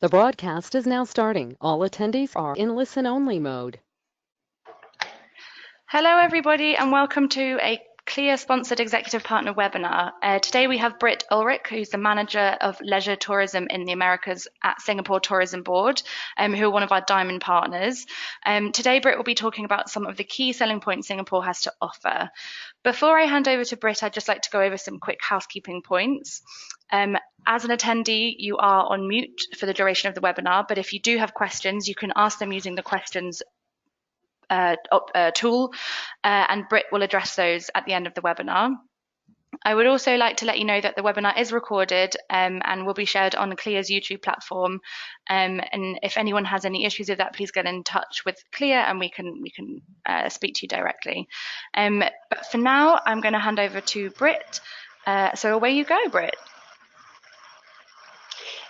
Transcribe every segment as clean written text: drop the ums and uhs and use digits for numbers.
The broadcast is now starting. All attendees are in listen-only mode. Hello, everybody, and welcome to a CLIA sponsored executive partner webinar. Today we have Britt Ulrich, who's the manager of leisure tourism in the Americas at Singapore Tourism Board, who are one of our diamond partners. Today, Britt will be talking about some of the key selling points Singapore has to offer. Before I hand over to Britt, I'd just like to go over some quick housekeeping points. As an attendee, you are on mute for the duration of the webinar, but if you do have questions, you can ask them using the questions tool, and Britt will address those at the end of the webinar. I would also like to let you know that the webinar is recorded and will be shared on CLIA's YouTube platform. And if anyone has any issues with that, please get in touch with CLIA and we can speak to you directly. But for now, I'm going to hand over to Britt. So away you go, Britt.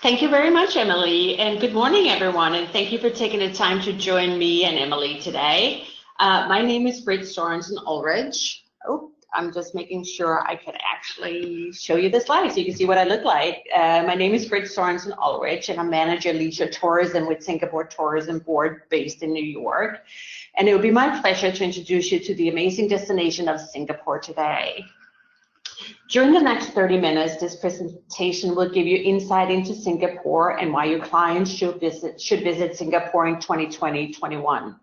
Thank you very much, Emily, and good morning, everyone, and thank you for taking the time to join me and Emily today. My name is Britt Sorensen Ulrich. Oh, I'm just making sure I could actually show you the slides so you can see what I look like. My name is Britt Sorensen Ulrich, and I'm manager leisure tourism with Singapore Tourism Board based in New York. And it will be my pleasure to introduce you to the amazing destination of Singapore today. During the next 30 minutes, this presentation will give you insight into Singapore and why your clients should visit Singapore in 2020-21,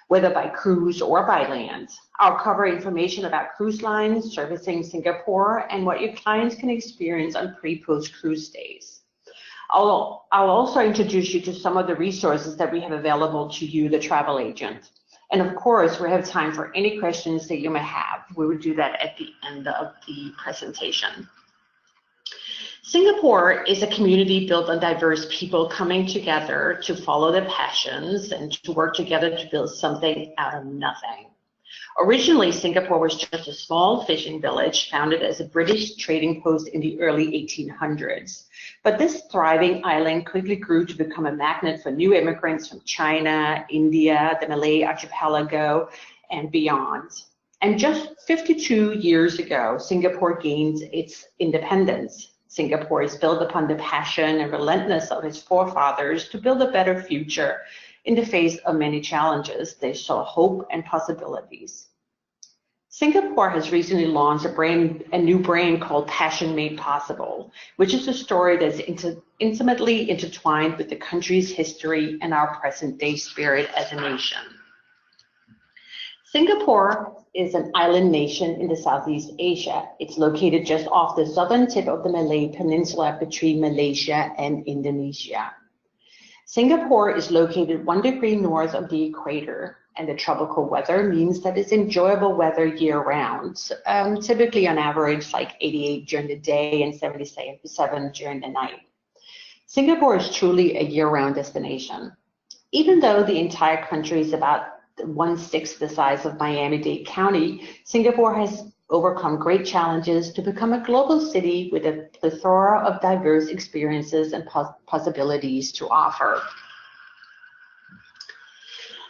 whether by cruise or by land. I'll cover information about cruise lines servicing Singapore and what your clients can experience on pre-post cruise stays. I'll also introduce you to some of the resources that we have available to you, the travel agent. And of course, we have time for any questions that you may have. We will do that at the end of the presentation. Singapore is a community built on diverse people coming together to follow their passions and to work together to build something out of nothing. Originally, Singapore was just a small fishing village founded as a British trading post in the early 1800s. But this thriving island quickly grew to become a magnet for new immigrants from China, India, the Malay archipelago, and beyond. And just 52 years ago, Singapore gained its independence. Singapore is built upon the passion and relentlessness of its forefathers to build a better future. In the face of many challenges, they saw hope and possibilities. Singapore has recently launched a new brand called Passion Made Possible, which is a story that's intimately intertwined with the country's history and our present-day spirit as a nation. Singapore is an island nation in the Southeast Asia. It's located just off the southern tip of the Malay Peninsula between Malaysia and Indonesia. Singapore is located 1 degree north of the equator, and the tropical weather means that it's enjoyable weather year-round, typically on average like 88 during the day and 77 during the night. Singapore is truly a year-round destination. Even though the entire country is about 1/6 the size of Miami-Dade County, Singapore has overcome great challenges to become a global city with a plethora of diverse experiences and possibilities to offer.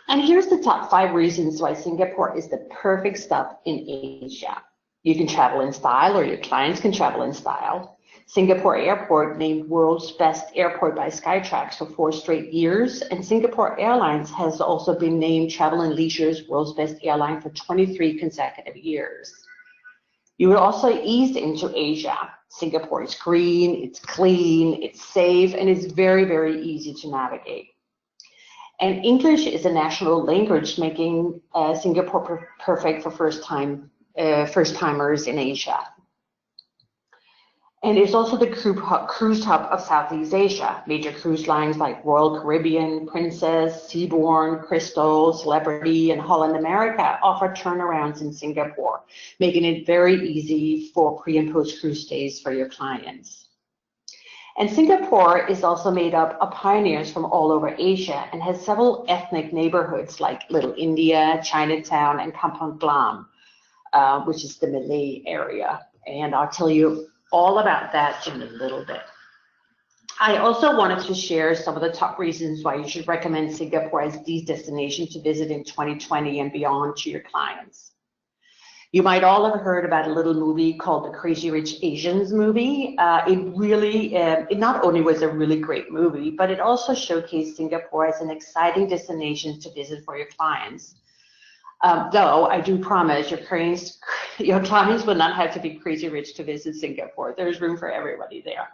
And here's the top 5 reasons why Singapore is the perfect stop in Asia. You can travel in style, or your clients can travel in style. Singapore Airport named World's Best Airport by Skytrax for 4 straight years, and Singapore Airlines has also been named Travel + Leisure's World's Best Airline for 23 consecutive years. You will also ease into Asia. Singapore is green, it's clean, it's safe, and it's very, very easy to navigate. And English is a national language, making Singapore perfect for first-timers in Asia. And it's also the cruise hub of Southeast Asia. Major cruise lines like Royal Caribbean, Princess, Seabourn, Crystal, Celebrity, and Holland America offer turnarounds in Singapore, making it very easy for pre- and post-cruise stays for your clients. And Singapore is also made up of pioneers from all over Asia and has several ethnic neighborhoods like Little India, Chinatown, and Kampong Glam, which is the Malay area. And I'll tell you all about that in a little bit. I also wanted to share some of the top reasons why you should recommend Singapore as the destination to visit in 2020 and beyond to your clients. You might all have heard about a little movie called the Crazy Rich Asians movie. It not only was a really great movie, but it also showcased Singapore as an exciting destination to visit for your clients. Though I do promise your clients will not have to be crazy rich to visit Singapore. There's room for everybody there.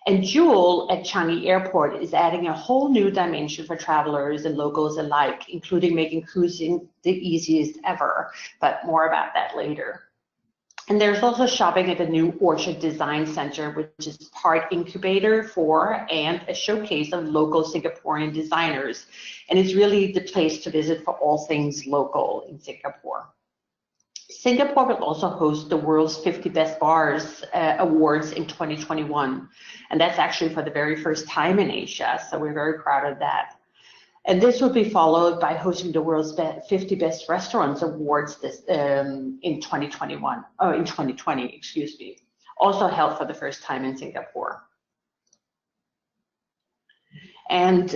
And Jewel at Changi Airport is adding a whole new dimension for travelers and locals alike, including making cruising the easiest ever, but more about that later. And there's also shopping at the new Orchid Design Center, which is part incubator for and a showcase of local Singaporean designers. And it's really the place to visit for all things local in Singapore. Singapore will also host the world's 50 Best Bars Awards in 2021. And that's actually for the very first time in Asia. So we're very proud of that. And this will be followed by hosting the world's 50 Best Restaurants Awards in 2020, excuse me. Also held for the first time in Singapore. And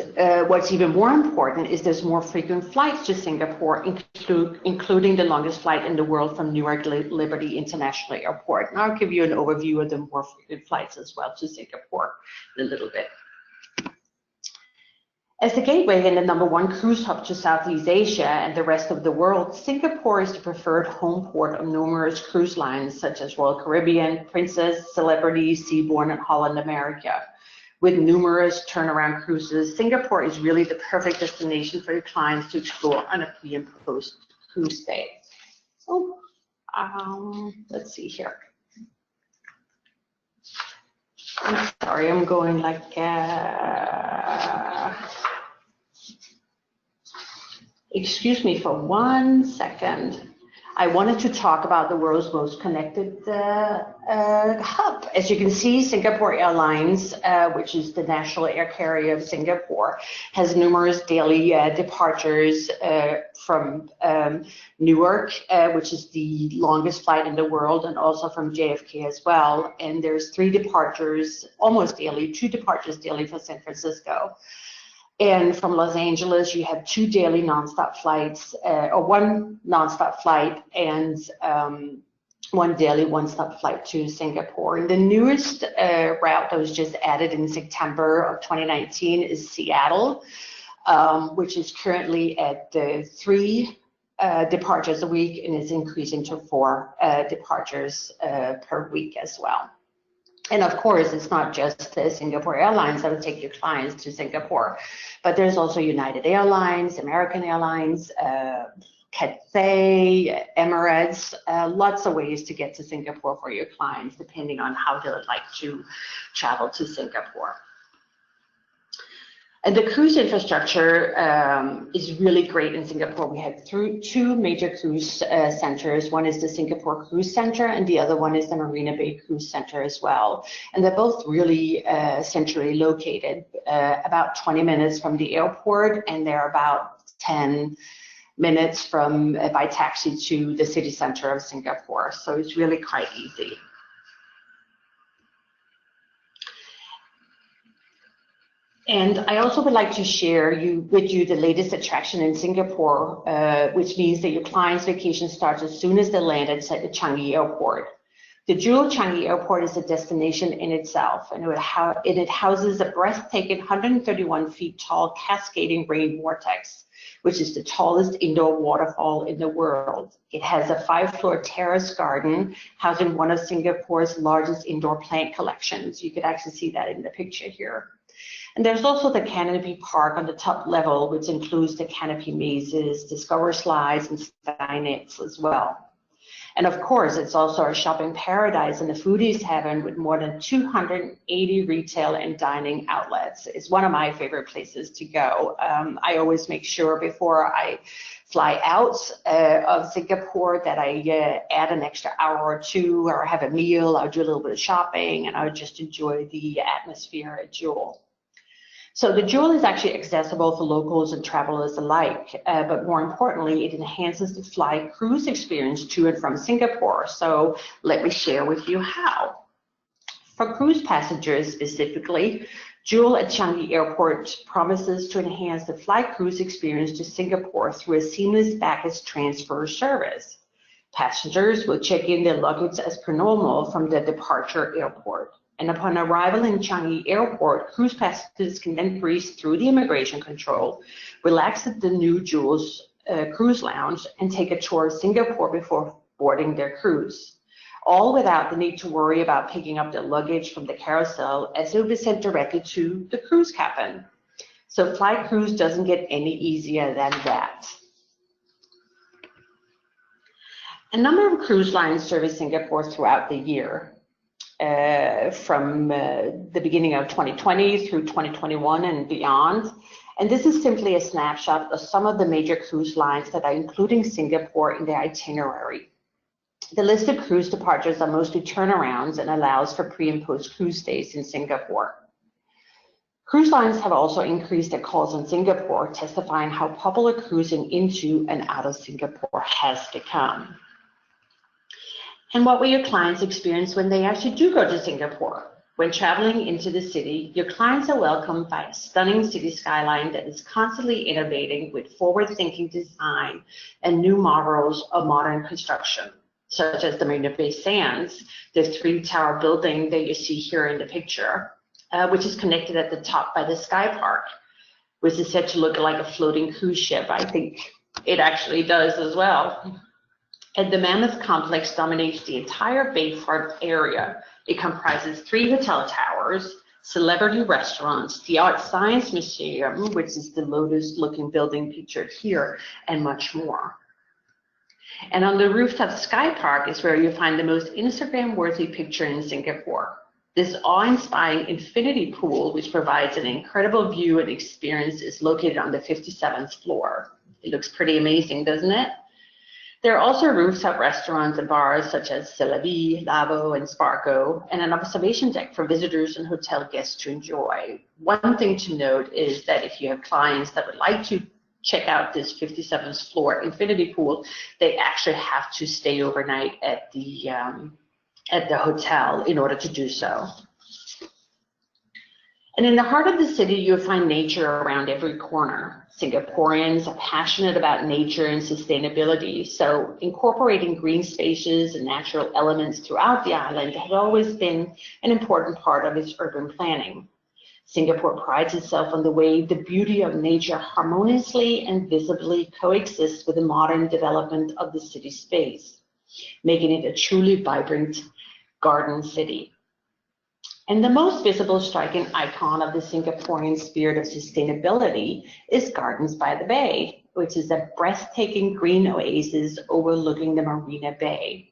what's even more important is there's more frequent flights to Singapore, including the longest flight in the world from Newark Liberty International Airport. And I'll give you an overview of the more frequent flights as well to Singapore in a little bit. As the gateway and the #1 cruise hub to Southeast Asia and the rest of the world, Singapore is the preferred home port of numerous cruise lines such as Royal Caribbean, Princess, Celebrity, Seabourn, and Holland America. With numerous turnaround cruises, Singapore is really the perfect destination for your clients to explore on a pre- and post-cruise stay. So, let's see here. I'm sorry, I'm going like, excuse me for 1 second. I wanted to talk about the world's most connected hub. As you can see, Singapore Airlines, which is the national air carrier of Singapore, has numerous daily departures from Newark, which is the longest flight in the world, and also from JFK as well. And there's 3 departures almost daily, 2 departures daily for San Francisco. And from Los Angeles, you have 2 daily nonstop flights, or 1 nonstop flight, and 1 daily one-stop flight to Singapore. And the newest route that was just added in September of 2019 is Seattle, which is currently at 3 departures a week, and is increasing to 4 departures per week as well. And of course, it's not just Singapore Airlines that will take your clients to Singapore, but there's also United Airlines, American Airlines, Cathay, Emirates, lots of ways to get to Singapore for your clients, depending on how they would like to travel to Singapore. And the cruise infrastructure is really great in Singapore. We have 2 major cruise centers. One is the Singapore Cruise Center, and the other one is the Marina Bay Cruise Center as well. And they're both really centrally located, about 20 minutes from the airport, and they're about 10 minutes by taxi to the city center of Singapore. So it's really quite easy. And I also would like to share with you the latest attraction in Singapore, which means that your client's vacation starts as soon as they land at Changi Airport. The Jewel Changi Airport is a destination in itself, and it houses a breathtaking 131 feet tall cascading rain vortex, which is the tallest indoor waterfall in the world. It has a 5-floor terrace garden housing one of Singapore's largest indoor plant collections. You could actually see that in the picture here. And there's also the Canopy Park on the top level, which includes the canopy mazes, discover slides, and skynets as well. And of course, it's also a shopping paradise and a foodie's heaven with more than 280 retail and dining outlets. It's one of my favorite places to go. I always make sure before I fly out of Singapore that I add an extra hour or 2, or have a meal. I'll do a little bit of shopping, and I'll just enjoy the atmosphere at Jewel. So the Jewel is actually accessible for locals and travelers alike, but more importantly, it enhances the fly cruise experience to and from Singapore. So let me share with you how. For cruise passengers specifically, Jewel at Changi Airport promises to enhance the fly cruise experience to Singapore through a seamless baggage transfer service. Passengers will check in their luggage as per normal from the departure airport. And upon arrival in Changi Airport, cruise passengers can then breeze through the immigration control, relax at the new Jules cruise lounge, and take a tour of Singapore before boarding their cruise, all without the need to worry about picking up their luggage from the carousel, as it will be sent directly to the cruise cabin. So flight cruise doesn't get any easier than that. A number of cruise lines service Singapore throughout the year, from the beginning of 2020 through 2021 and beyond. And this is simply a snapshot of some of the major cruise lines that are including Singapore in their itinerary. The listed cruise departures are mostly turnarounds and allows for pre- and post-cruise stays in Singapore. Cruise lines have also increased their calls on Singapore, testifying how popular cruising into and out of Singapore has become. And what will your clients experience when they actually do go to Singapore? When traveling into the city, your clients are welcomed by a stunning city skyline that is constantly innovating with forward-thinking design and new marvels of modern construction, such as the Marina Bay Sands, the three-tower building that you see here in the picture, which is connected at the top by the Sky Park, which is said to look like a floating cruise ship. I think it actually does as well. And the Mammoth Complex dominates the entire Bayfront area. It comprises 3 hotel towers, celebrity restaurants, the Art Science Museum, which is the lotus-looking building pictured here, and much more. And on the rooftop Sky Park is where you'll find the most Instagram-worthy picture in Singapore. This awe-inspiring infinity pool, which provides an incredible view and experience, is located on the 57th floor. It looks pretty amazing, doesn't it? There are also rooftop restaurants and bars such as Celavi, Lavo, and Spargo, and an observation deck for visitors and hotel guests to enjoy. One thing to note is that if you have clients that would like to check out this 57th floor infinity pool, they actually have to stay overnight at the hotel in order to do so. And in the heart of the city, you'll find nature around every corner. Singaporeans are passionate about nature and sustainability, so incorporating green spaces and natural elements throughout the island has always been an important part of its urban planning. Singapore prides itself on the way the beauty of nature harmoniously and visibly coexists with the modern development of the city space, making it a truly vibrant garden city. And the most visible striking icon of the Singaporean spirit of sustainability is Gardens by the Bay, which is a breathtaking green oasis overlooking the Marina Bay.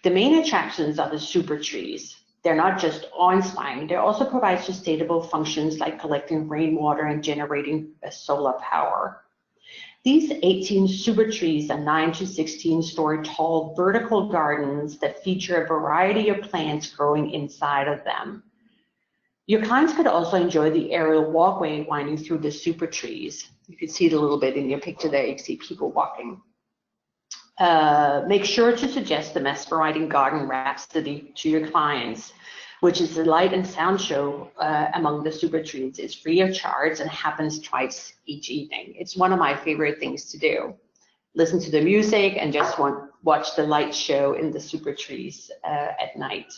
The main attractions are the super trees. They're not just awe-inspiring, they also provide sustainable functions like collecting rainwater and generating solar power. These 18 super trees are 9 to 16-story tall vertical gardens that feature a variety of plants growing inside of them. Your clients could also enjoy the aerial walkway winding through the super trees. You can see it a little bit in your picture there. You see people walking. Make sure to suggest the mesmerizing garden rhapsody to your clients, which is a light and sound show among the super trees. It's free of charge and happens twice each evening. It's one of my favorite things to do. Listen to the music and just watch the light show in the super trees at night.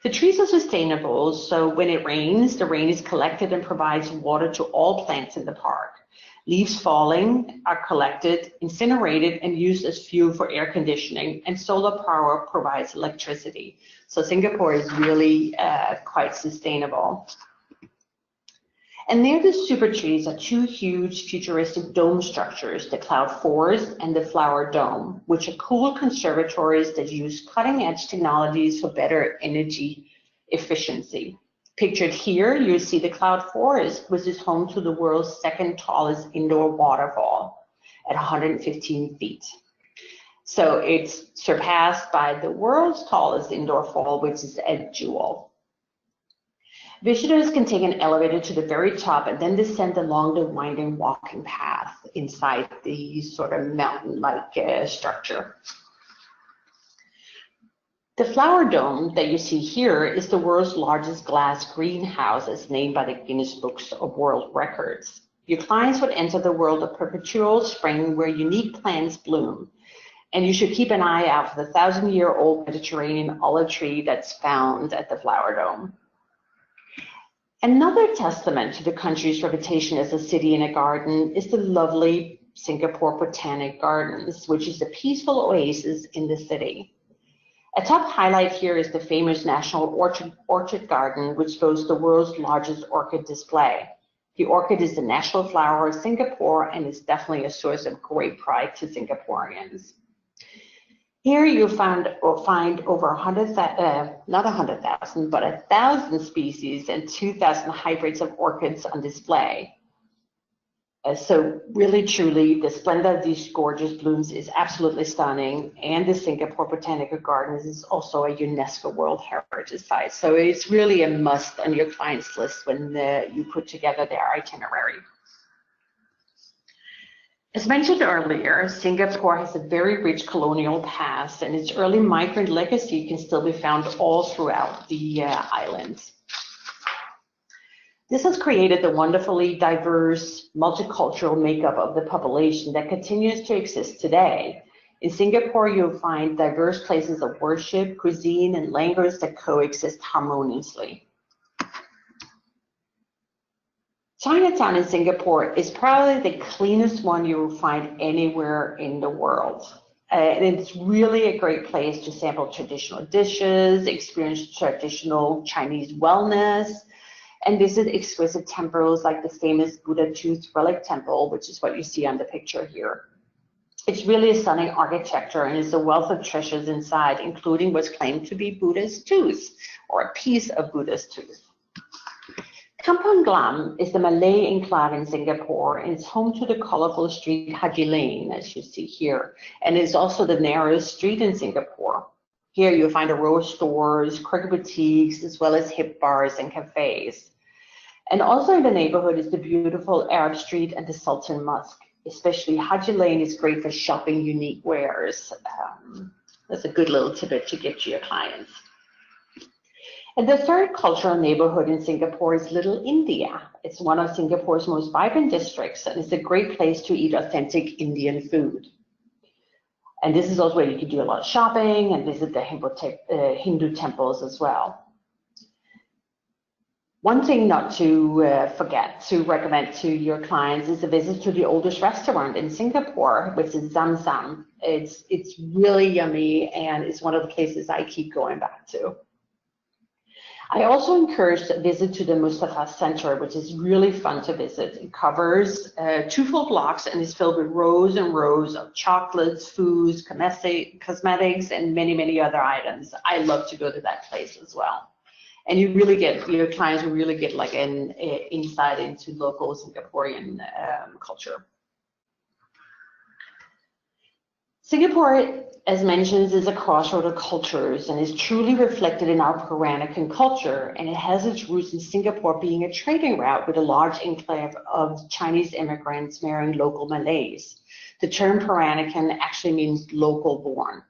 The trees are sustainable, so when it rains, the rain is collected and provides water to all plants in the park. Leaves falling are collected, incinerated, and used as fuel for air conditioning, and solar power provides electricity. So Singapore is really quite sustainable. And near the super trees are 2 huge futuristic dome structures, the Cloud Forest and the Flower Dome, which are cool conservatories that use cutting-edge technologies for better energy efficiency. Pictured here, you see the Cloud Forest, which is home to the world's 2nd tallest indoor waterfall at 115 feet. So it's surpassed by the world's tallest indoor fall, which is at Jewel. Visitors can take an elevator to the very top and then descend along the winding walking path inside the sort of mountain-like structure. The Flower Dome that you see here is the world's largest glass greenhouse, as named by the Guinness Books of World Records. Your clients would enter the world of perpetual spring where unique plants bloom. And you should keep an eye out for the 1,000-year-old Mediterranean olive tree that's found at the Flower Dome. Another testament to the country's reputation as a city and a garden is the lovely Singapore Botanic Gardens, which is a peaceful oasis in the city. A top highlight here is the famous National Orchid Garden, which boasts the world's largest orchid display. The orchid is the national flower of Singapore and is definitely a source of great pride to Singaporeans. Here you'll find over 1,000 species and 2,000 hybrids of orchids on display. So really, truly, the splendor of these gorgeous blooms is absolutely stunning, and the Singapore Botanic Gardens is also a UNESCO World Heritage Site. So it's really a must on your client's list when you put together their itinerary. As mentioned earlier, Singapore has a very rich colonial past, and its early migrant legacy can still be found all throughout the islands. This has created the wonderfully diverse, multicultural makeup of the population that continues to exist today. In Singapore, you'll find diverse places of worship, cuisine, and language that coexist harmoniously. Chinatown in Singapore is probably the cleanest one you will find anywhere in the world. And it's really a great place to sample traditional dishes, experience traditional Chinese wellness, and visit exquisite temples like the famous Buddha Tooth Relic Temple, which is what you see on the picture here. It's really a stunning architecture and is a wealth of treasures inside, including what's claimed to be Buddha's tooth, or a piece of Buddha's tooth. Kampong Glam is the Malay enclave in Singapore, and it's home to the colorful street Haji Lane, as you see here, and it's also the narrowest street in Singapore. Here you'll find a row of stores, quirky boutiques, as well as hip bars and cafes. And also in the neighborhood is the beautiful Arab Street and the Sultan Mosque. Especially Haji Lane is great for shopping unique wares. That's a good little tidbit to give to your clients. And the third cultural neighborhood in Singapore is Little India. It's one of Singapore's most vibrant districts, and it's a great place to eat authentic Indian food. And this is also where you can do a lot of shopping and visit the Hindu temples as well. One thing not to forget to recommend to your clients is a visit to the oldest restaurant in Singapore, which is Zam Zam. It's really yummy, and it's one of the places I keep going back to. I also encourage a visit to the Mustafa Center, which is really fun to visit. It covers 2 full blocks and is filled with rows and rows of chocolates, foods, cosmetics, and many, many other items. I love to go to that place as well. And you really get, your clients will really get like an insight into local Singaporean culture. Singapore, as mentioned, is a crossroad of cultures and is truly reflected in our Peranakan culture, and it has its roots in Singapore being a trading route with a large enclave of Chinese immigrants marrying local Malays. The term Peranakan actually means local born.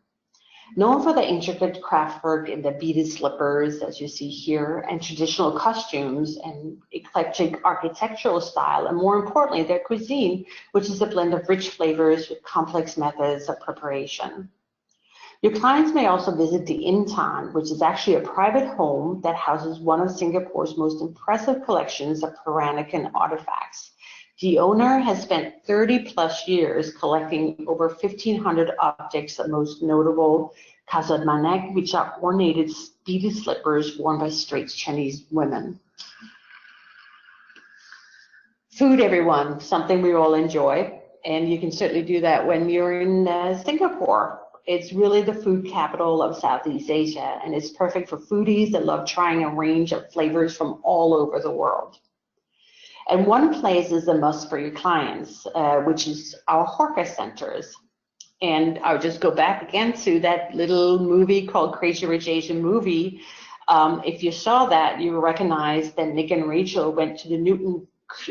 Known for the intricate craftwork in the beaded slippers, as you see here, and traditional costumes and eclectic architectural style, and more importantly, their cuisine, which is a blend of rich flavors with complex methods of preparation. Your clients may also visit the Intan, which is actually a private home that houses one of Singapore's most impressive collections of Peranakan artifacts. The owner has spent 30+ years collecting over 1,500 objects, the most notable kasut manek, which are ornated beaded slippers worn by straight Chinese women. Food, everyone, something we all enjoy, and you can certainly do that when you're in Singapore. It's really the food capital of Southeast Asia, and it's perfect for foodies that love trying a range of flavors from all over the world. And one place is a must for your clients, which is our hawker centers. And I'll just go back again to that little movie called Crazy Rich Asian Movie. If you saw that, you will recognize that Nick and Rachel went to the Newton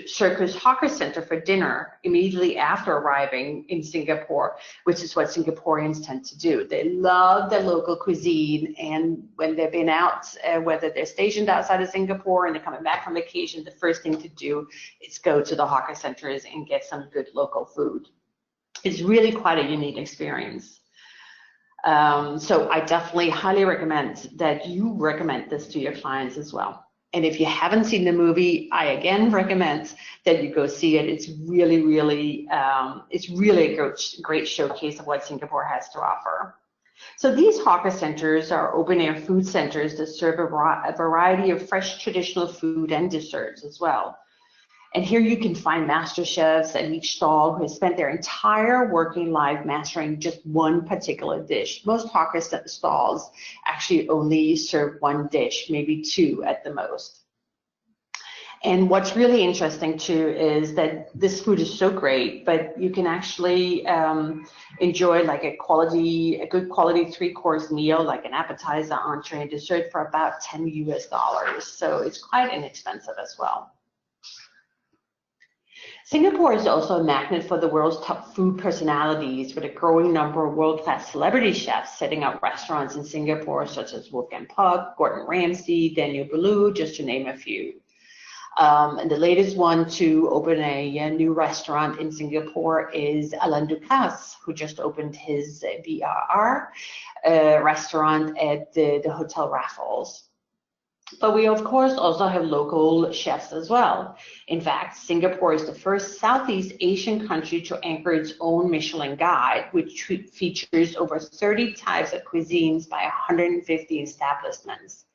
Circus Hawker Center for dinner immediately after arriving in Singapore, which is what Singaporeans tend to do. They love their local cuisine, and when they've been out, whether they're stationed outside of Singapore and they're coming back from vacation, the first thing to do is go to the hawker centers and get some good local food. It's really quite a unique experience. So I definitely highly recommend that you recommend this to your clients as well. And if you haven't seen the movie, I again recommend that you go see it. It's really a great showcase of what Singapore has to offer. So these hawker centers are open-air food centers that serve a variety of fresh traditional food and desserts as well. And here you can find master chefs at each stall who have spent their entire working life mastering just one particular dish. Most hawker stalls actually only serve one dish, maybe two at the most. And what's really interesting too is that this food is so great, but you can actually enjoy like a good quality 3-course meal, like an appetizer, entree, and dessert for about $10 US. So it's quite inexpensive as well. Singapore is also a magnet for the world's top food personalities, with a growing number of world-class celebrity chefs setting up restaurants in Singapore, such as Wolfgang Puck, Gordon Ramsay, Daniel Boulud, just to name a few. And the latest one to open a new restaurant in Singapore is Alain Ducasse, who just opened his BRR restaurant at the Hotel Raffles. But we, of course, also have local chefs as well. In fact, Singapore is the first Southeast Asian country to anchor its own Michelin Guide, which features over 30 types of cuisines by 150 establishments.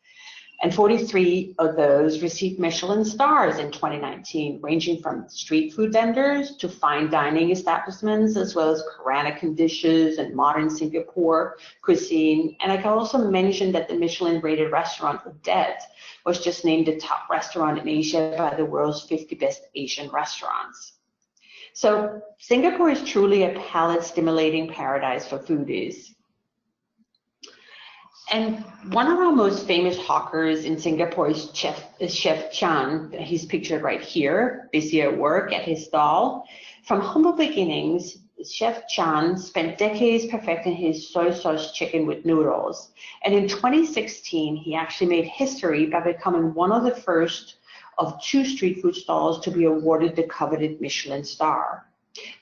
And 43 of those received Michelin stars in 2019, ranging from street food vendors to fine dining establishments, as well as Peranakan dishes and modern Singapore cuisine. And I can also mention that the Michelin-rated restaurant Odette was just named the top restaurant in Asia by the world's 50 best Asian restaurants. So Singapore is truly a palate-stimulating paradise for foodies. And one of our most famous hawkers in Singapore is Chef Chan. He's pictured right here, busy at work at his stall. From humble beginnings, Chef Chan spent decades perfecting his soy sauce chicken with noodles. And in 2016, he actually made history by becoming one of the first of 2 street food stalls to be awarded the coveted Michelin star.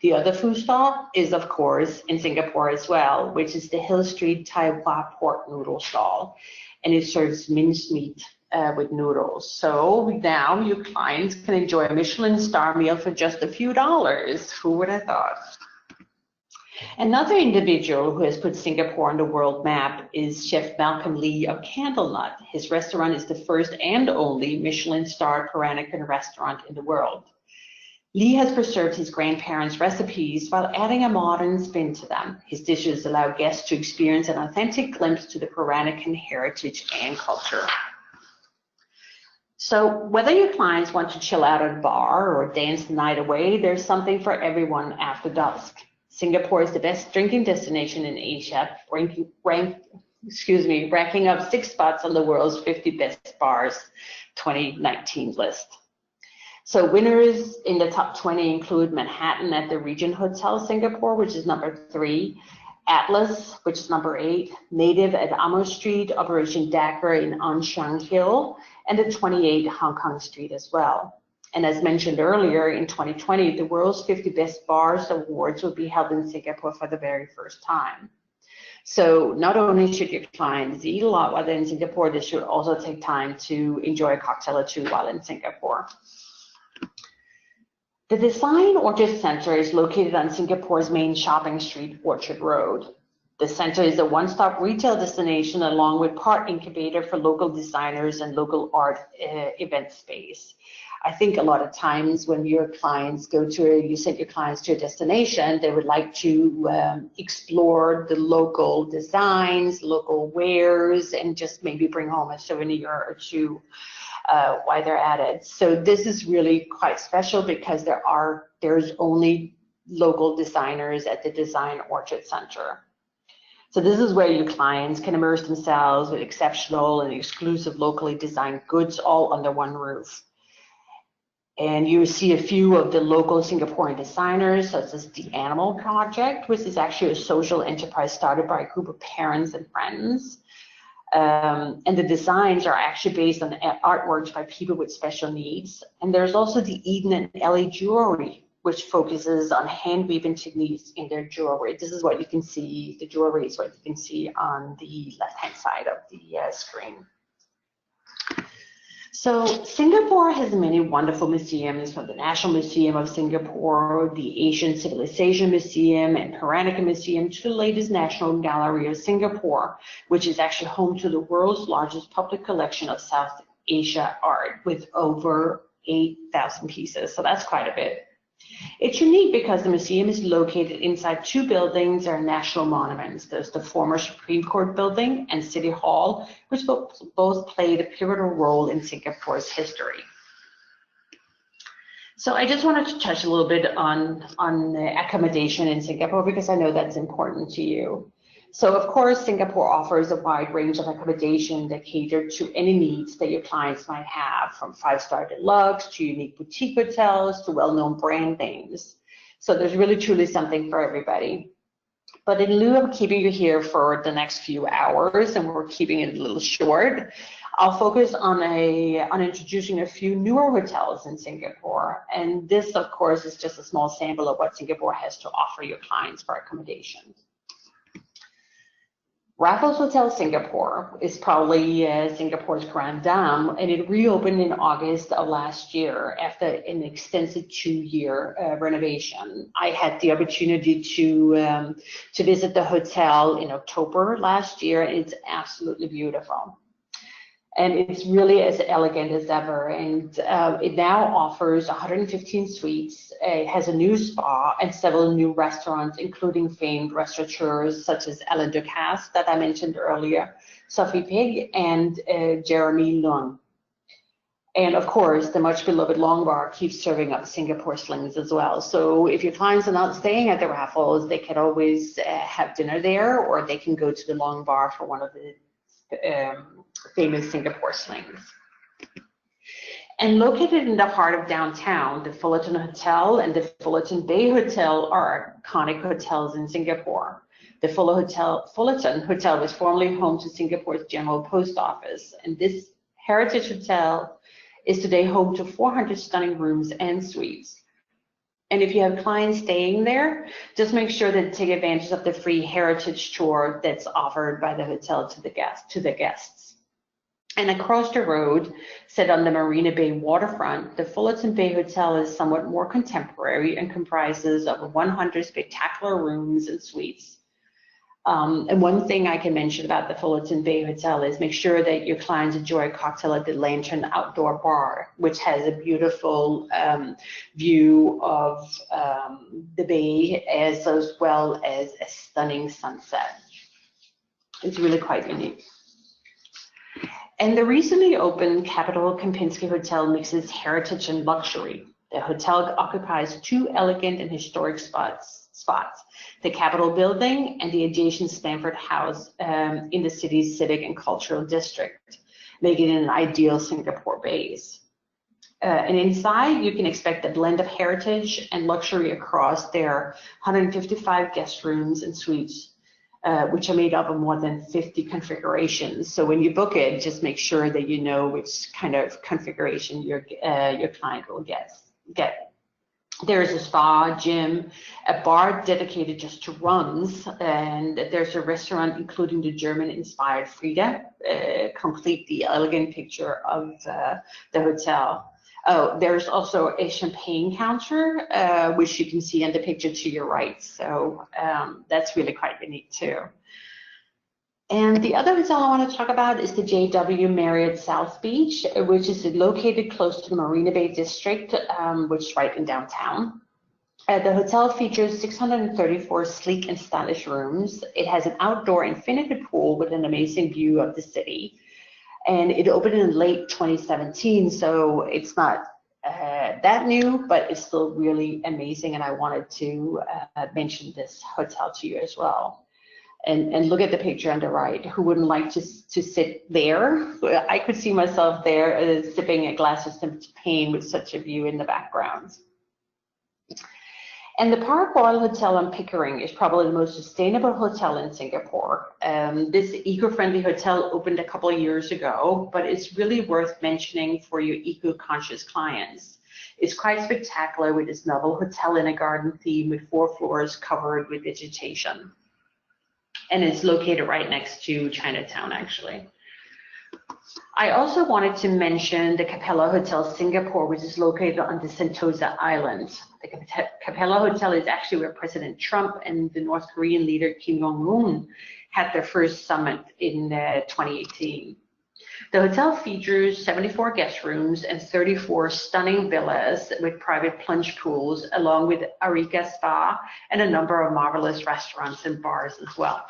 The other food stall is, of course, in Singapore as well, which is the Hill Street Tai Hwa pork noodle stall, and it serves mincemeat with noodles. So now your clients can enjoy a Michelin star meal for just a few dollars. Who would have thought? Another individual who has put Singapore on the world map is Chef Malcolm Lee of Candlenut. His restaurant is the first and only Michelin-starred Peranakan restaurant in the world. Lee has preserved his grandparents' recipes while adding a modern spin to them. His dishes allow guests to experience an authentic glimpse to the Peranakan heritage and culture. So whether your clients want to chill out at a bar or dance the night away, there's something for everyone after dusk. Singapore is the best drinking destination in Asia, ranking up 6 spots on the world's 50 best bars 2019 list. So winners in the top 20 include Manhattan at the Regent Hotel Singapore, which is number 3, Atlas, which is number 8, Native at Amos Street, Operation Dagger in An Siang Hill, and the 28 Hong Kong Street as well. And as mentioned earlier, in 2020, the world's 50 best bars awards will be held in Singapore for the very first time. So not only should your clients eat a lot while they're in Singapore, they should also take time to enjoy a cocktail or two while in Singapore. The Design Orchid Center is located on Singapore's main shopping street, Orchard Road. The center is a one-stop retail destination along with part incubator for local designers and local art event space. I think a lot of times when your clients you send your clients to a destination, they would like to explore the local designs, local wares, and just maybe bring home a souvenir or two while they're at it. So this is really quite special because there's only local designers at the Design Orchid Center. So this is where your clients can immerse themselves with exceptional and exclusive locally designed goods all under one roof. And you see a few of the local Singaporean designers, such as the Animal Project, which is actually a social enterprise started by a group of parents and friends. And the designs are actually based on artworks by people with special needs. And there's also the Eden and Ellie Jewelry which focuses on hand-weaving techniques in their jewelry. This is what you can see, the jewelry is what you can see on the left-hand side of the screen. So Singapore has many wonderful museums, from the National Museum of Singapore, the Asian Civilization Museum, and Peranakan Museum, to the latest National Gallery of Singapore, which is actually home to the world's largest public collection of South Asia art with over 8,000 pieces. So that's quite a bit. It's unique because the museum is located inside two buildings that are national monuments. There's the former Supreme Court building and City Hall, which both played a pivotal role in Singapore's history. So I just wanted to touch a little bit on the accommodation in Singapore, because I know that's important to you. So of course, Singapore offers a wide range of accommodation that cater to any needs that your clients might have, from 5-star deluxe to unique boutique hotels to well-known brand names. So there's really truly something for everybody. But in lieu of keeping you here for the next few hours, and we're keeping it a little short, I'll focus on introducing a few newer hotels in Singapore. And this, of course, is just a small sample of what Singapore has to offer your clients for accommodation. Raffles Hotel Singapore is probably Singapore's grand dame, and it reopened in August of last year after an extensive 2-year renovation. I had the opportunity to visit the hotel in October last year, and it's absolutely beautiful. And it's really as elegant as ever. And it now offers 115 suites. It has a new spa and several new restaurants, including famed restaurateurs such as Alain Ducasse that I mentioned earlier, Sophie Pig, and Jeremy Lung. And of course, the much beloved Long Bar keeps serving up Singapore slings as well. So if your clients are not staying at the Raffles, they can always have dinner there, or they can go to the Long Bar for one of the famous Singapore slings. And located in the heart of downtown, the Fullerton Hotel and the Fullerton Bay Hotel are iconic hotels in Singapore. The Fullerton Hotel was formerly home to Singapore's General Post Office, and this heritage hotel is today home to 400 stunning rooms and suites. And if you have clients staying there, just make sure that you take advantage of the free heritage tour that's offered by the hotel to the guests. And across the road, set on the Marina Bay waterfront, the Fullerton Bay Hotel is somewhat more contemporary and comprises of 100 spectacular rooms and suites. And one thing I can mention about the Fullerton Bay Hotel is make sure that your clients enjoy a cocktail at the Lantern Outdoor Bar, which has a beautiful view of the bay, as well as a stunning sunset. It's really quite unique. And the recently opened Capella Kempinski Hotel mixes heritage and luxury. The hotel occupies 2 elegant and historic spots, the Capitol Building and the adjacent Stanford House in the city's civic and cultural district, making it an ideal Singapore base. And inside, you can expect a blend of heritage and luxury across their 155 guest rooms and suites, which are made up of more than 50 configurations. So when you book it, just make sure that you know which kind of configuration your client will get. There's a spa, gym, a bar dedicated just to runs, and there's a restaurant including the German-inspired Frida, complete the elegant picture of the hotel. Oh, there's also a champagne counter, which you can see in the picture to your right. So that's really quite unique too. And the other hotel I want to talk about is the JW Marriott South Beach, which is located close to the Marina Bay District, which is right in downtown. The hotel features 634 sleek and stylish rooms. It has an outdoor infinity pool with an amazing view of the city. And it opened in late 2017, so it's not that new, but it's still really amazing. And I wanted to mention this hotel to you as well. And look at the picture on the right. Who wouldn't like to sit there? I could see myself there sipping a glass of champagne with such a view in the background. And the Park Royal Hotel on Pickering is probably the most sustainable hotel in Singapore. This eco-friendly hotel opened a couple of years ago, but it's really worth mentioning for your eco-conscious clients. It's quite spectacular with this novel hotel in a garden theme with 4 floors covered with vegetation. And it's located right next to Chinatown, actually. I also wanted to mention the Capella Hotel Singapore, which is located on the Sentosa Island. The Capella Hotel is actually where President Trump and the North Korean leader Kim Jong-un had their first summit in 2018. The hotel features 74 guest rooms and 34 stunning villas with private plunge pools, along with Areca Spa and a number of marvelous restaurants and bars as well.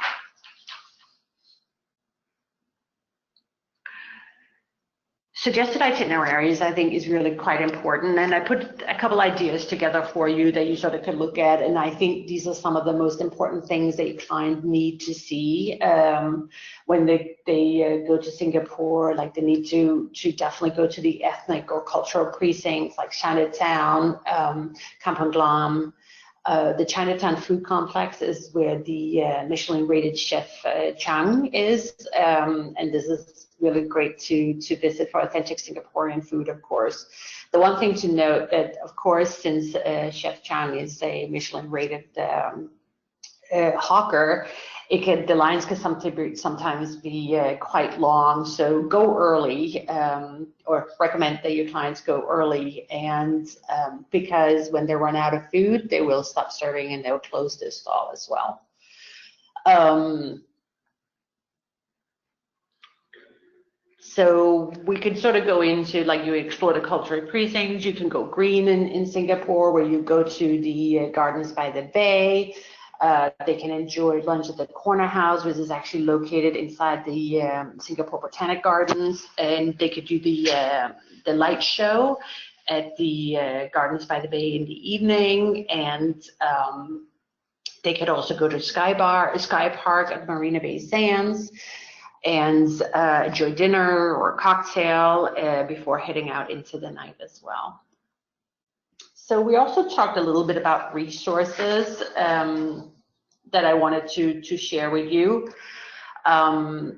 Suggested itineraries, I think, is really quite important, and I put a couple ideas together for you that you sort of could look at, and I think these are some of the most important things that your client need to see when they go to Singapore. Like, they need to definitely go to the ethnic or cultural precincts like Chinatown, Kampong Glam. The Chinatown food complex is where the Michelin-rated chef Chang is, and this is really great to visit for authentic Singaporean food, of course. The one thing to note that, of course, since Chef Chang is a Michelin-rated hawker, the lines can sometimes be quite long. So go early, or recommend that your clients go early, and because when they run out of food, they will stop serving and they'll close their stall as well. So we could sort of go into, like, you explore the cultural precincts. You can go green in Singapore, where you go to the gardens by the bay. They can enjoy lunch at the Corner House, which is actually located inside the Singapore Botanic Gardens, and they could do the light show at the Gardens by the Bay in the evening, and they could also go to Sky Park at Marina Bay Sands and enjoy dinner or a cocktail before heading out into the night as well. So we also talked a little bit about resources that I wanted to share with you. So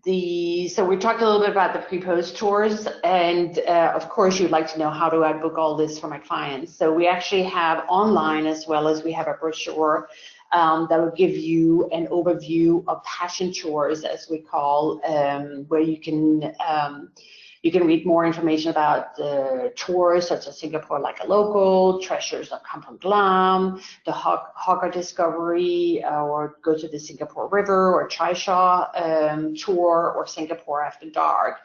we talked a little bit about the pre-post tours, and of course you'd like to know, how do I book all this for my clients? So we actually have online, as well as we have a brochure that will give you an overview of passion tours, as we call, where you can read more information about the tours, such as Singapore Like a Local, Treasures of Kampong Glam, the Hawker Discovery, or go to the Singapore River or Chai Shaw tour, or Singapore After Dark.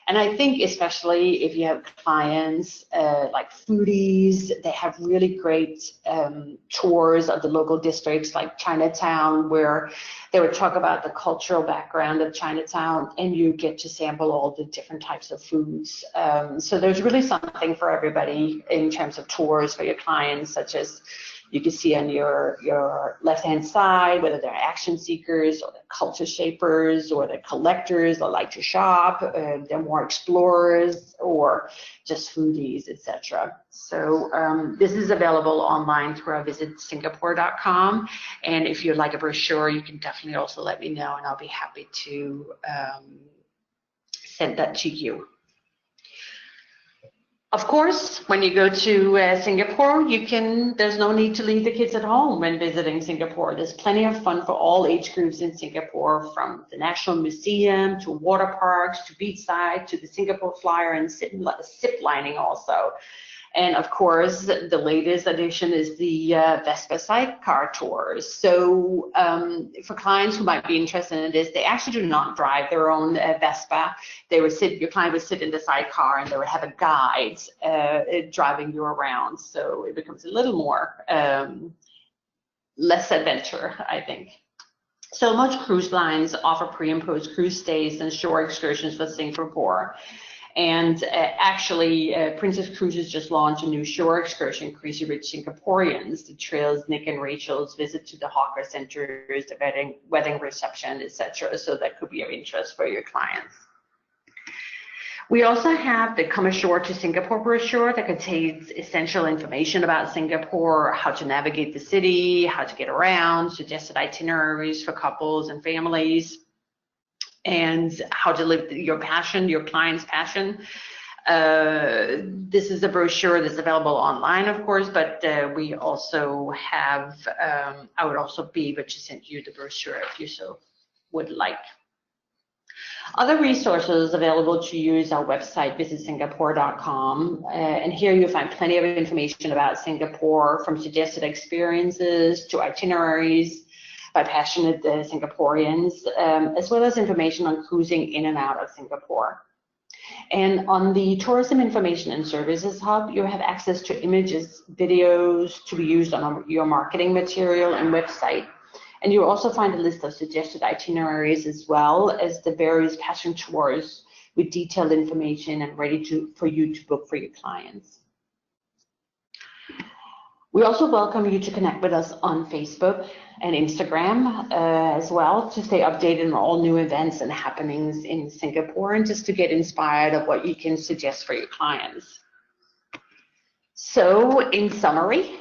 And I think, especially if you have clients like foodies, they have really great tours of the local districts like Chinatown, where they would talk about the cultural background of Chinatown, and you get to sample all the different types of foods. So there's really something for everybody in terms of tours for your clients, such as you can see on your left-hand side, whether they're action seekers or they're culture shapers or they're collectors that like to shop, they're more explorers or just foodies, etc. So this is available online through our visitsingapore.com. And if you'd like a brochure, you can definitely also let me know, and I'll be happy to send that to you. Of course, when you go to Singapore, there's no need to leave the kids at home when visiting Singapore. There's plenty of fun for all age groups in Singapore, from the National Museum to water parks to beachside to the Singapore Flyer and zip lining also. And of course, the latest addition is the Vespa sidecar tours. So for clients who might be interested in this, they actually do not drive their own Vespa. Your client would sit in the sidecar, and they would have a guide driving you around. So it becomes a little more, less adventure, I think. So most cruise lines offer pre and post cruise stays and shore excursions for Singapore. And actually, Princess Cruises just launched a new shore excursion, Crazy Rich Singaporeans, that trails Nick and Rachel's visit to the hawker centers, the wedding reception, etc. So that could be of interest for your clients. We also have the Come Ashore to Singapore brochure that contains essential information about Singapore, how to navigate the city, how to get around, suggested itineraries for couples and families, and how to live your passion, your client's passion. This is a brochure that's available online, of course, but we also have, I would also be able to send you the brochure if you so would like. Other resources available to you is our website, visitsingapore.com, and here you'll find plenty of information about Singapore, from suggested experiences to itineraries by passionate Singaporeans, as well as information on cruising in and out of Singapore. And on the Tourism Information and Services Hub, you have access to images, videos to be used on your marketing material and website. And you'll also find a list of suggested itineraries, as well as the various passion tours with detailed information and ready for you to book for your clients. We also welcome you to connect with us on Facebook and Instagram as well, to stay updated on all new events and happenings in Singapore, and just to get inspired of what you can suggest for your clients. So in summary,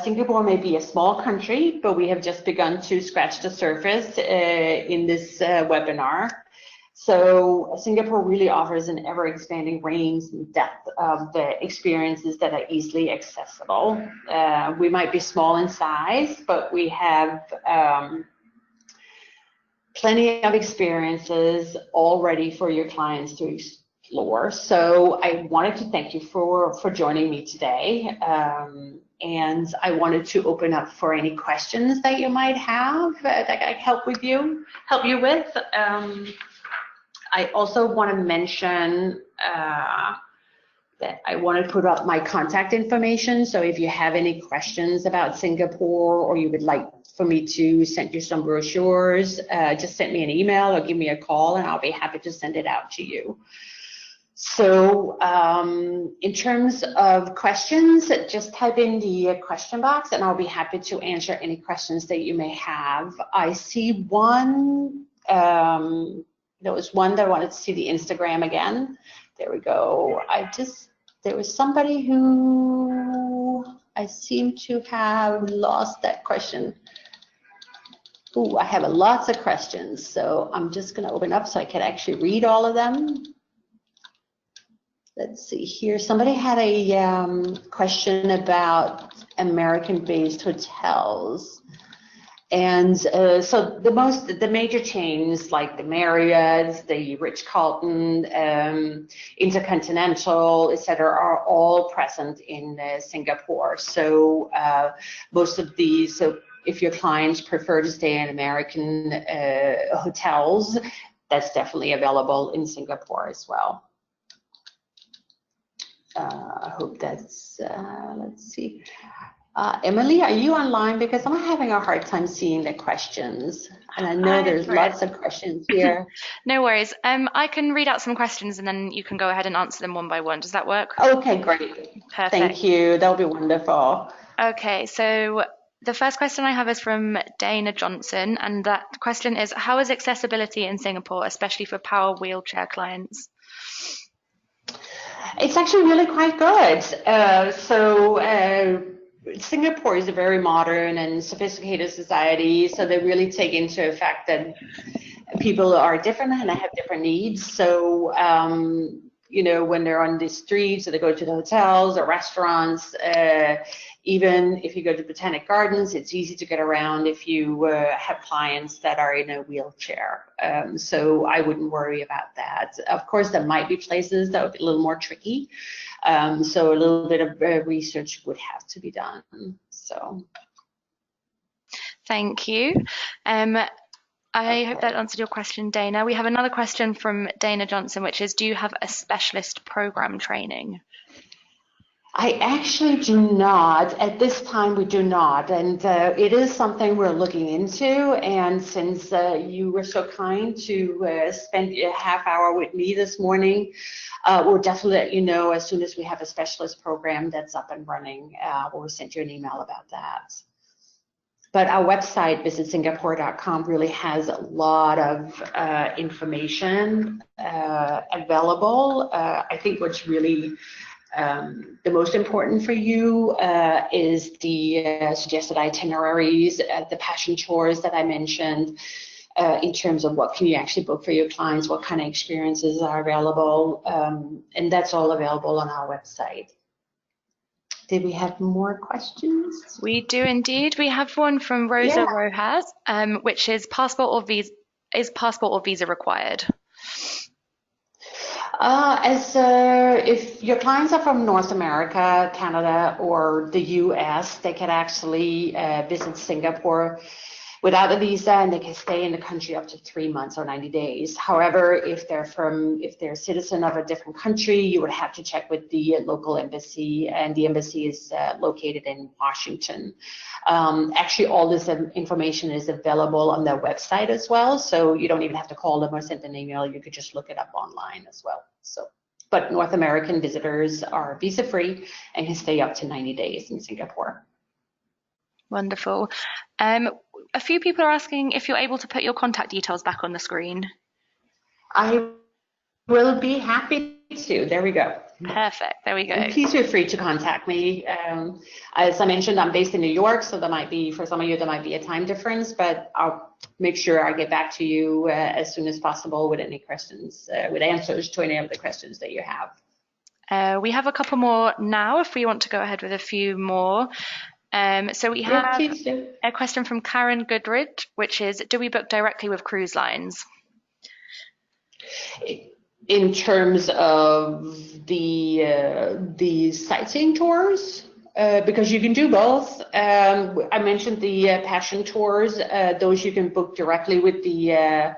Singapore may be a small country, but we have just begun to scratch the surface in this webinar. So Singapore really offers an ever-expanding range and depth of the experiences that are easily accessible. We might be small in size, but we have plenty of experiences all ready for your clients to explore. So I wanted to thank you for joining me today. And I wanted to open up for any questions that you might have that I can help you with. I also want to mention that I want to put up my contact information. So if you have any questions about Singapore, or you would like for me to send you some brochures, just send me an email or give me a call, and I'll be happy to send it out to you. So in terms of questions, just type in the question box and I'll be happy to answer any questions that you may have. I see one, there was one that wanted to see the Instagram again. There we go. There was somebody who I seem to have lost that question. Ooh, I have lots of questions, so I'm just gonna open up so I can actually read all of them. Let's see here. Somebody had a question about American-based hotels. And so the major chains like the Marriott, the Ritz-Carlton, Intercontinental, etc., are all present in Singapore. So most of these, so if your clients prefer to stay in American hotels, that's definitely available in Singapore as well. I hope that's, let's see. Emily, are you online? Because I'm having a hard time seeing the questions. And I know there's lots of questions here. No worries. I can read out some questions and then you can go ahead and answer them one by one. Does that work? Okay, great. Perfect. Thank you. That'll be wonderful. Okay, so the first question I have is from Dana Johnson. And that question is, how is accessibility in Singapore, especially for power wheelchair clients? It's actually really quite good. Singapore is a very modern and sophisticated society, so they really take into effect that people are different and have different needs. So, you know, when they're on the streets or they go to the hotels or restaurants, even if you go to Botanic Gardens, it's easy to get around if you have clients that are in a wheelchair. So I wouldn't worry about that. Of course, there might be places that would be a little more tricky. So a little bit of research would have to be done. So. Thank you. I hope that answered your question, Dana. We have another question from Dana Johnson, which is, do you have a specialist program training? I actually do not. At this time, we do not. And it is something we're looking into. And since you were so kind to spend a half hour with me this morning, we'll definitely let you know as soon as we have a specialist program that's up and running. We'll send you an email about that. But our website, visitsingapore.com, really has a lot of information available. I think what's really the most important for you is the suggested itineraries, the passion tours that I mentioned, in terms of what can you actually book for your clients, what kind of experiences are available, and that's all available on our website. Did we have more questions? We do indeed. We have one from Rosa Rojas, which is passport or visa. Is passport or visa required? If your clients are from North America, Canada, or the US, they can actually visit Singapore without a visa, and they can stay in the country up to 3 months or 90 days. However, if they're a citizen of a different country, you would have to check with the local embassy, and the embassy is located in Washington. Actually, all this information is available on their website as well, so you don't even have to call them or send an email. You could just look it up online as well. But North American visitors are visa-free and can stay up to 90 days in Singapore. Wonderful. A few people are asking if you're able to put your contact details back on the screen. I will be happy to. There we go. Perfect. There we go. And please feel free to contact me. As I mentioned, I'm based in New York, so there might be, for some of you, there might be a time difference, but I'll make sure I get back to you as soon as possible with any questions, with answers to any of the questions that you have. We have a couple more now if we want to go ahead with a few more. So we have a question from Karen Goodridge, which is, do we book directly with cruise lines? In terms of the sightseeing tours, because you can do both. I mentioned the passion tours. Those you can book directly with the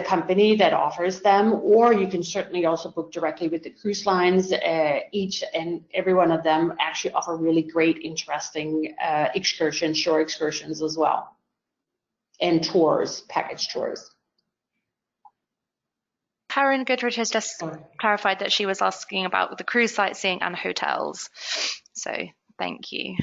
company that offers them, or you can certainly also book directly with the cruise lines. Each and every one of them actually offer really great, interesting excursions, shore excursions as well, and tours, package tours. Karen Goodrich has just clarified that she was asking about the cruise sightseeing and hotels. So thank you.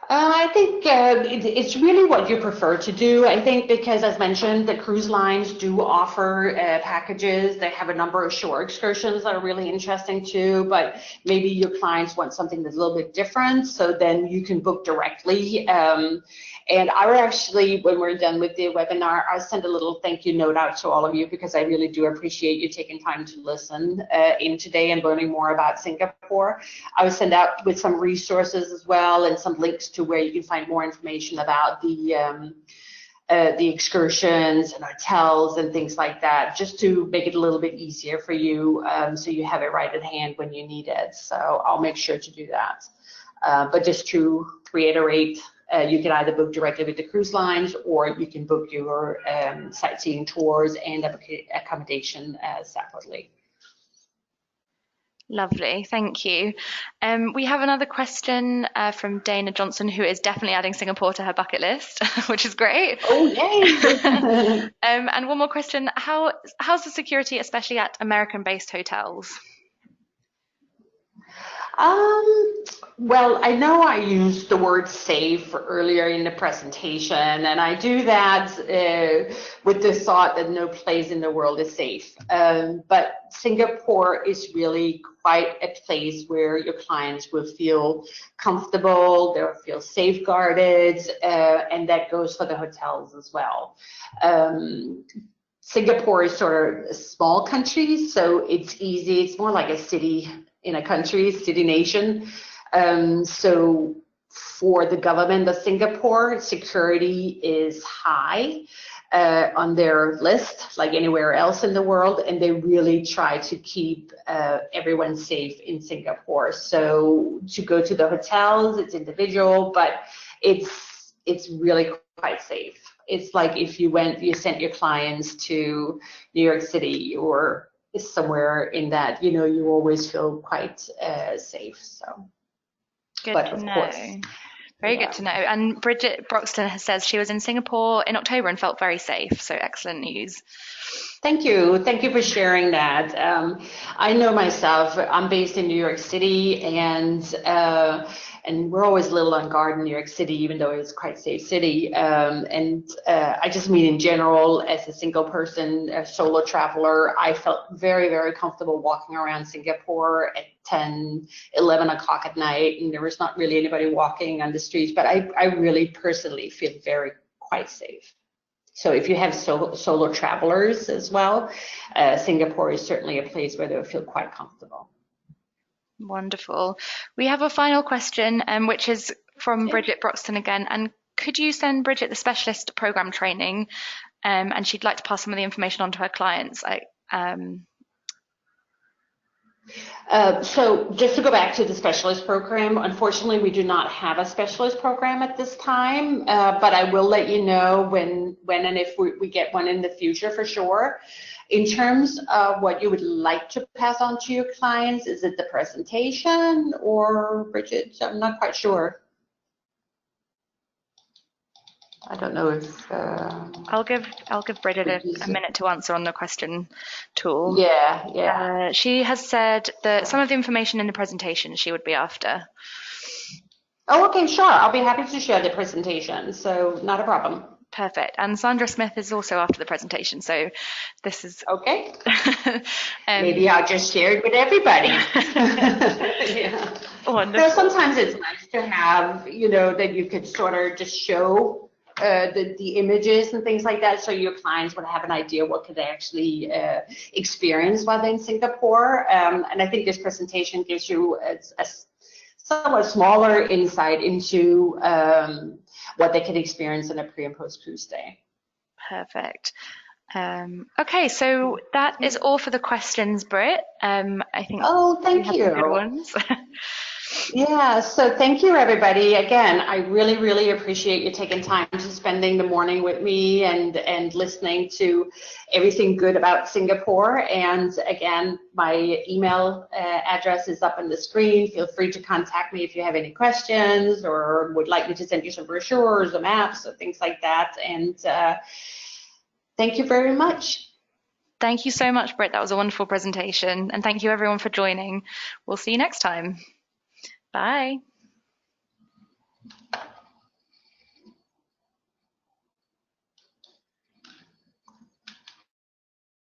I think it's really what you prefer to do. I think because, as mentioned, the cruise lines do offer packages. They have a number of shore excursions that are really interesting too, but maybe your clients want something that's a little bit different, so then you can book directly. And I will actually, when we're done with the webinar, I'll send a little thank you note out to all of you, because I really do appreciate you taking time to listen in today and learning more about Singapore. I will send out with some resources as well, and some links to where you can find more information about the excursions and hotels and things like that, just to make it a little bit easier for you, so you have it right at hand when you need it. So I'll make sure to do that. But just to reiterate, you can either book directly with the cruise lines, or you can book your sightseeing tours and accommodation separately. Lovely, thank you. We have another question from Dana Johnson, who is definitely adding Singapore to her bucket list, which is great. Oh, yay! And one more question, how's the security, especially at American-based hotels? Well, I know I used the word safe earlier in the presentation, and I do that with the thought that no place in the world is safe. But Singapore is really quite a place where your clients will feel comfortable, they'll feel safeguarded, and that goes for the hotels as well. Singapore is sort of a small country, so it's easy. It's more like a city in a country, city nation. So for the government of Singapore, security is high on their list, like anywhere else in the world, and they really try to keep everyone safe in Singapore. So to go to the hotels, it's individual, but it's really quite safe. It's like if you sent your clients to New York City or somewhere in that, you always feel quite safe. So good to know. Very good to know. And Bridget Broxton says she was in Singapore in October and felt very safe. So excellent news. Thank you for sharing that. I know myself, I'm based in New York City, and we're always a little on guard in New York City, even though it's quite a safe city. I just mean in general, as a single person, a solo traveler, I felt very, very comfortable walking around Singapore at 10, 11 o'clock at night, and there was not really anybody walking on the streets, but I really personally feel quite safe. So if you have solo travelers as well, Singapore is certainly a place where they'll feel quite comfortable. Wonderful. We have a final question, which is from Bridget Broxton again. And could you send Bridget the specialist program training? And she'd like to pass some of the information on to her clients. So just to go back to the specialist program, unfortunately, we do not have a specialist program at this time, but I will let you know when and if we get one in the future for sure. In terms of what you would like to pass on to your clients, is it the presentation or Bridget? I'm not quite sure. I don't know if I'll give Bridget a minute to answer on the question tool. Yeah. She has said that some of the information in the presentation she would be after. Oh, okay, sure. I'll be happy to share the presentation, so not a problem. Perfect. And Sandra Smith is also after the presentation, so this is okay. Maybe I'll just share it with everybody. Yeah. Wonderful. So sometimes it's nice to have, that you could sort of just show the images and things like that, so your clients would have an idea what could they actually experience while they're in Singapore. And I think this presentation gives you a somewhat smaller insight into what they can experience in a pre and post cruise day. Perfect. Okay, so that is all for the questions, Britt. I think. Oh, thank you. Good ones. Yeah, so thank you, everybody. Again, I really, really appreciate you taking time to spending the morning with me and listening to everything good about Singapore. And again, my email address is up on the screen. Feel free to contact me if you have any questions or would like me to send you some brochures or maps or things like that. And thank you very much. Thank you so much, Britt. That was a wonderful presentation. And thank you, everyone, for joining. We'll see you next time. Bye.